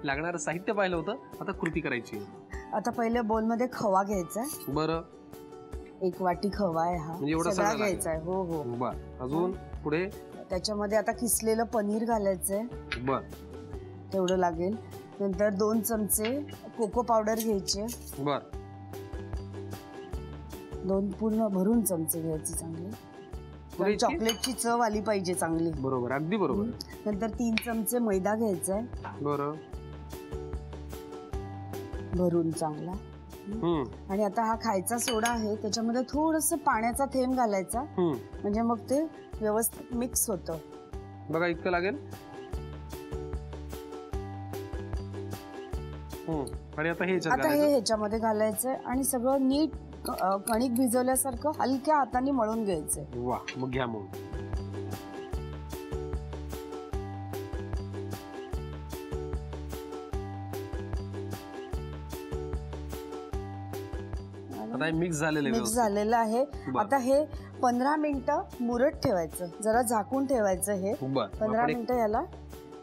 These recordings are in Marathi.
लागणारं साहित्य पाहिलं होतं, आता कृती करायची. आता पहिले बोल मध्ये खवा घ्यायचा. बरं, 1 वाटी खवा आहे हा, म्हणजे एवढा सगळा घ्यायचा आहे. हो हो. बर, अजून पुढे त्याच्यामध्ये आता किसलेलं पनीर घालायचंय. बर, तेवढं लागेल. नंतर 2 चमचे कोको पावडर घ्यायचे. बर, 2 पूर्ण भरून चमचे घ्यायचे चांगले. चॉकलेटची चव आली पाहिजे चांगली. बरोबर, अगदी बरोबर. नंतर 3 चमचे मैदा घ्यायचा आहे. बरं, भरून चांगला. आणि आता हा खायचा सोडा आहे, त्याच्यामध्ये थोडस पाण्याचा थेंब घालायचा, म्हणजे मग ते व्यवस्थित मिक्स होतं. बघा इतकं लागेल. आणि आता हे ह्याच्यामध्ये घालायचंय आणि सगळं नीट कणिक भिजवल्यासारखं हलक्या हाताने मळून घ्यायचंय. वा, मग घ्या मग. आता मिक्स झालेलं आहे. आता हे 15 मिनिटं मुरत ठेवायचं, जरा झाकून ठेवायचं. हे 15 मिनिटं याला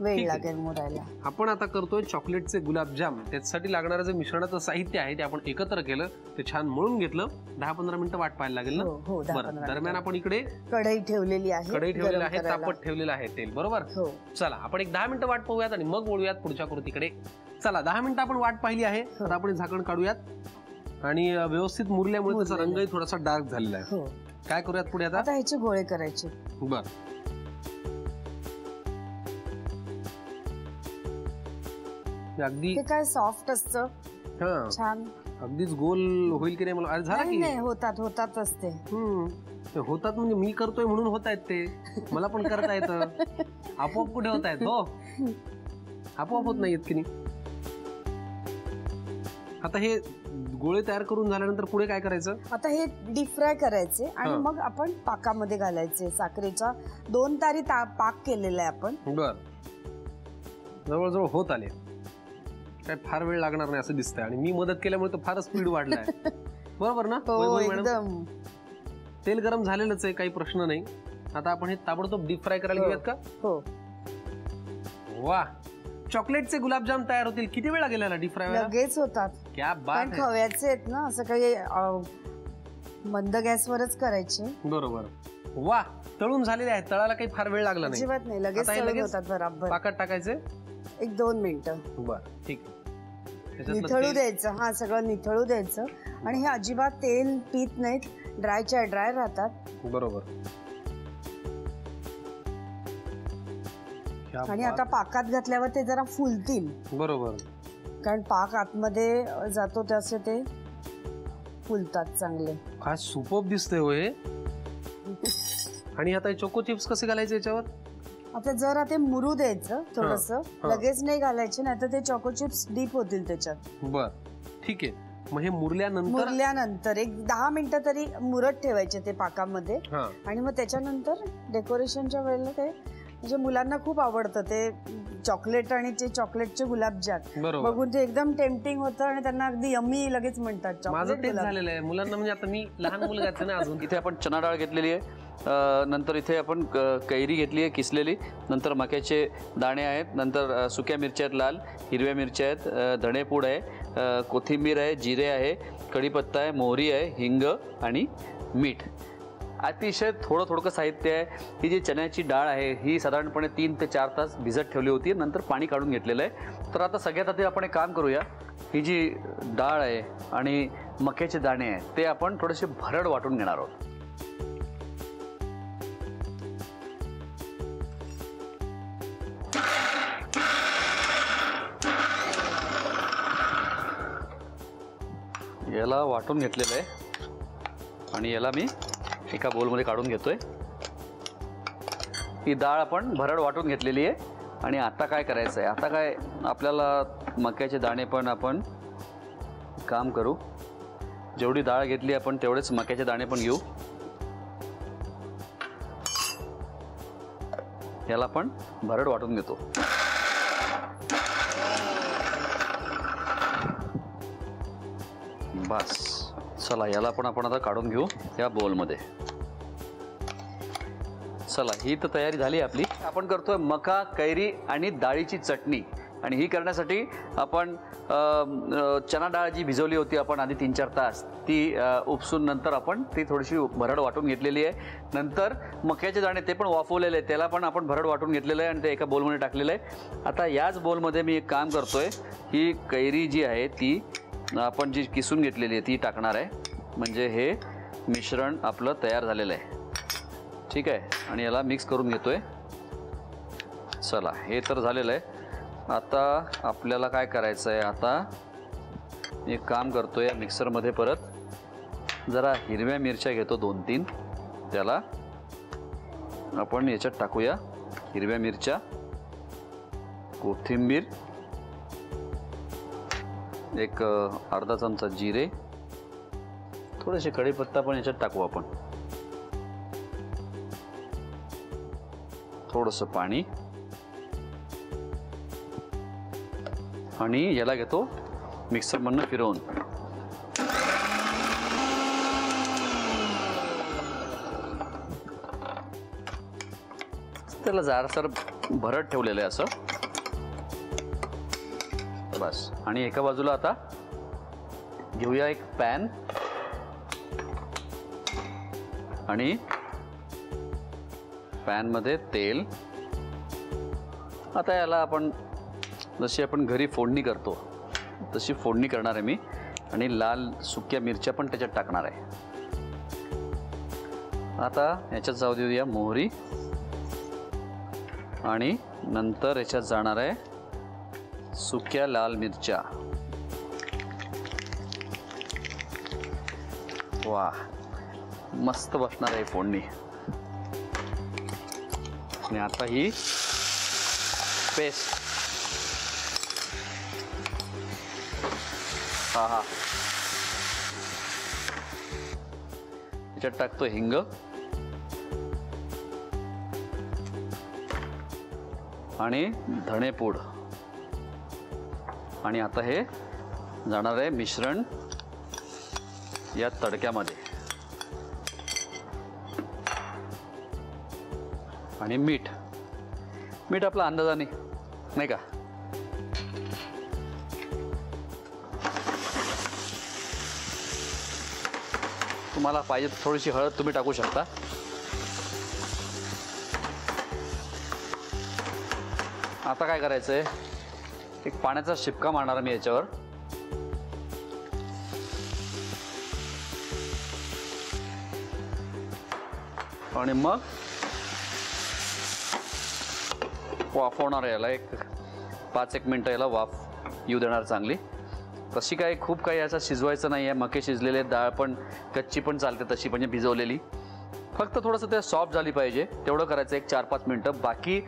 वेळ लागेल मुरायला. आपण आता करतोय चॉकलेटचे गुलाबजाम. त्याच्यासाठी लागणारं जे मिश्रणाचं साहित्य आहे ते आपण एकत्र केलं, ते छान मळून घेतलं. 10-15 मिनिटं वाट पाहायला लागेल ना. हो, दरम्यान आपण इकडे कढई ठेवलेली आहे, तापत ठेवलेलं आहे तेल. बरोबर. चला आपण एक 10 मिनिटं वाट पाहूयात आणि मग वळूयात पुढच्या कृतीकडे. चला 10 मिनिटं आपण वाट पाहिली आहे. आता आपण झाकण काढूयात आणि व्यवस्थित मुरल्यामुळे त्याचा रंगही थोडासा डार्क झालेला आहे. काय करूयात पुढे? आता ह्याचे गोळे करायचे. बर, अगदी काय सॉफ्ट असतं, छान, अगदीच गोल होईल की नाही मला. अरे झाला की नाही, होतातच ते. होतात म्हणजे मी करतोय म्हणून होत आहेत ते, मला पण करता येतं. आपोआप कुठे होत आहेत? हो, आपोआप होत नाहीत की नाही. आता हे गोळे तयार करून झाल्यानंतर पुढे काय करायचं? आता हे डीप फ्राय करायचे आणि मग आपण पाकामध्ये घालायचे. साखरेचा 2 तारी पाक केलेला आहे आपण. बर, जवळजवळ होत आले. काय फार वेळ लागणार नाही असं दिसतंय आणि मी मदत केल्यामुळे तर फारच स्पीड वाढलाय. बरोबर ना? एकदम. तेल गरम झालेलंच आहे, काही प्रश्न नाही. आता आपण हे ताबडतोब डीप फ्राय करायला घेऊयात का? हो. वा, चॉकलेटचे गुलाबजाम तयार होतील. किती वेळ लागेल याला डीप फ्राय? लगेच होतात. क्या बात आहे. खव्याचे आहेत ना, असं काही मंद गॅसवरच करायचे. बरोबर. वा, तळून झालेले आहेत, तळाला काही फार वेळ लागला नाही. अजिबात नाही, लगेच होतात. बरोबर. पाकात टाकायचे 1-2 मिनिटं. बर, ठीक. निथळू द्यायचं. हा, सगळं निथळू द्यायचं. आणि हे अजिबात तेल पीत नाहीत, ड्रायच्या ड्राय राहतात. बरोबर. आणि आता पाकात घातल्यावर ते जरा फुलतील. बरोबर, कारण पाक आतमध्ये जातो त्याचे ते फुलतात चांगले. काय सुपर्ब दिसतंय होय. आणि आता चोको चिप्स कसे घालायचे याच्यावर? आता जरा ते मुरू द्यायचं थोडस, लगेच नाही घालायचे, नाही तर ते चोको चिप्स डीप होतील त्याच्यात. बर, ठीक आहे. मग हे मुरल्यानंतर एक 10 मिनिटं तरी मुरत ठेवायचे ते पाकामध्ये. आणि मग त्याच्यानंतर डेकोरेशनच्या वेळेला ते, म्हणजे मुलांना खूप आवडतं ते चॉकलेट आणि ते चॉकलेटचे गुलाबजाम बघून ते एकदम टेम्पटिंग होतं आणि त्यांना अगदी यम्मी लगेच म्हणतात. माझं तेच झालेलं आहे मुलांना. म्हणजे आता मी लहान मुलगाच ना अजून. इथे आपण चना डाळ घेतलेली आहे, नंतर इथे आपण कैरी घेतली आहे किसलेली, नंतर मक्याचे दाणे आहेत, नंतर सुक्या मिरच्या आहेत, लाल हिरव्या मिरच्या आहेत, धणेपूड आहे, कोथिंबीर आहे, जिरे आहे, कढीपत्ता आहे, मोहरी आहे, हिंग आणि मीठ. अतिशय थोडं साहित्य आहे. ही जी चण्याची डाळ आहे ही साधारणपणे 3 ते 4 तास भिजत ठेवली होती, नंतर पाणी काढून घेतलेलं आहे. तर आता सगळ्यात आधी आपण एक काम करूया, ही जी डाळ आहे आणि मक्याचे दाणे आहे ते आपण थोडेसे भरड वाटून घेणार आहोत. याला वाटून घेतलेलं आहे आणि याला मी एका बोलमध्ये काढून घेतोय. ही डाळ आपण भरड वाटून घेतलेली आहे. आणि आता काय करायचं आहे, आता काय आपल्याला मक्याचे दाणे पण आपण काम करू. जेवढी डाळ घेतली आपण तेवढेच मक्याचे दाणे पण घेऊ. याला आपण भरड वाटून घेतो. बस, चला याला पण आपण आता काढून घेऊ या बोलमध्ये. चला, ही तर तयारी झाली आपली. आपण करतोय मका, कैरी आणि डाळीची चटणी. आणि ही करण्यासाठी आपण चना डाळ जी भिजवली होती आपण आधी 3-4 तास, ती उपसून नंतर आपण ती थोडीशी भरड वाटून घेतलेली आहे. नंतर मक्याचे दाणे ते पण वाफवलेले आहेत, त्याला पण आपण भरड वाटून घेतलेलं आहे आणि ते एका बोलमध्ये टाकलेलं आहे. आता याच बोलमध्ये मी एक काम करतोय, ही कैरी जी आहे ती आपण जी किसून घेतलेली आहे ती टाकणार आहे. म्हणजे हे मिश्रण आपलं तयार झालेलं आहे. ठीक आहे, आणि याला मिक्स करून घेतोय. चला, हे तर झालेलं आहे. आता आपल्याला काय करायचं आहे, आता एक काम करतो, या मिक्सरमध्ये परत जरा हिरव्या मिरच्या घेतो 2-3, त्याला आपण याच्यात टाकूया. हिरव्या मिरच्या, कोथिंबीर, एक अर्धा चमचा जिरे, थोडेसे कढीपत्ता पण याच्यात टाकू आपण, थोडंसं पाणी, आणि याला घेतो मिक्सरमधनं फिरवून. त्याला जाडसर भरड ठेवलेलं आहे असं बस. आणि एका बाजूला आता घेऊया एक पॅन, आणि पॅनमध्ये तेल. आता याला आपण जशी आपण घरी फोडणी करतो तशी फोडणी करणार आहे मी, आणि लाल सुक्या मिरच्या पण त्याच्यात टाकणार आहे. आता याच्यात जाऊ देऊया मोहरी, आणि नंतर याच्यात जाणार आहे सुक्या लाल मिरच्या. वा, मस्त बसणार आहे फोडणी. आणि आता ही पेस्ट, हा याच्यात टाकतो हिंग, आणि धणेपूड, आणि आता हे जाणार आहे मिश्रण या तडक्यामध्ये. आणि मीठ आपला अंदाजाने, नाही का. तुम्हाला पाहिजे थोडीशी हळद तुम्ही टाकू शकता. आता काय करायचं आहे, एक पाण्याचा शिपका मारणार मी याच्यावर. आणि मग वाफवणार याला, एक 5-1 मिनटं याला वाफ येऊ देणार चांगली. तशी काय खूप काही याचा शिजवायचं नाही आहे. मके शिजलेले, डाळ पण कच्ची पण चालते तशी, म्हणजे भिजवलेली. फक्त थोडंसं ते सॉफ्ट झाली पाहिजे तेवढं करायचं, एक 4-5 मिनटं. बाकी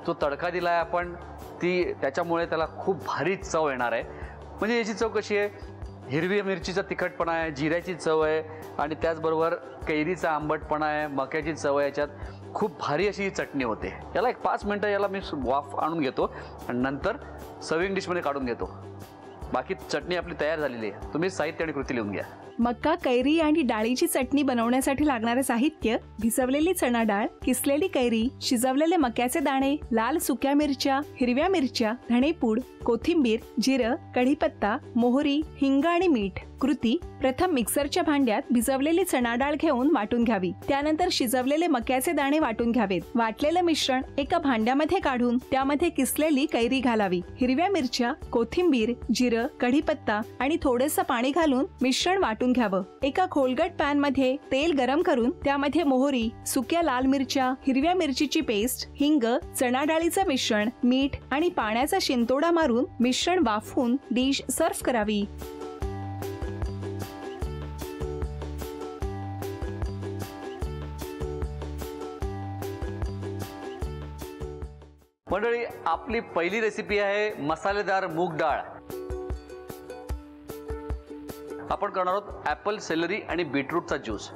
जो तडका दिला आहे आपण, ती त्याच्यामुळे त्याला खूप भारी चव येणार आहे. म्हणजे याची चव कशी आहे, हिरवी मिरचीचा तिखटपणा आहे, जिऱ्याची चव आहे, आणि त्याचबरोबर कैरीचा आंबटपणा आहे, मक्याची चव आहे. याच्यात खूप भारी अशी ही चटणी होते. याला एक 5 मिनटं याला मी वाफ आणून घेतो, आणि नंतर सर्विंग डिशमध्ये काढून घेतो. बाकी चटणी आपली तयार झालेली आहे. तुम्ही साहित्य आणि कृती लिहून घ्या. मक्का, कैरी आणि डाळीची चटणी बनवण्यासाठी लागणारे साहित्य: भिजवलेली चणा डाळ, किसलेली कैरी, शिजवलेले मक्याचे दाणे, लाल सुक्या मिरच्या, हिरव्या मिरच्या, धणेपूड, कोथिंबीर, जिरं, कढीपत्ता, मोहरी, हिंग आणि मीठ. कृती: प्रथम मिक्सरच्या भांड्यात भिजवलेली चणा डाळ घेऊन वाटून घ्यावी. त्यानंतर शिजवलेले मक्याचे दाणे वाटून घ्यावेत. वाटलेलं मिश्रण एका भांड्यामध्ये काढून त्यामध्ये किसलेली कैरी घालावी. हिरव्या मिरच्या, कोथिंबीर, जिरं, कढीपत्ता आणि थोडंसं पाणी घालून मिश्रण वाटून घ्यावं. एका खोलगट पॅन मध्ये तेल गरम करून त्यामध्ये मोहरी, सुक्या लाल मिरच्या, हिरव्या मिरचीची पेस्ट, हिंग, चणा डाळीचं मिश्रण, मीठ आणि पाण्याचा शिंतोडा मारून मिश्रण वाफवून डिश सर्व्ह करावी. मंडळी, आपली पहिली रेसिपी आहे मसालेदार मूग डाळ. आपण करणार आहोत ॲपल, सेलरी आणि बीटरूटचा ज्यूस.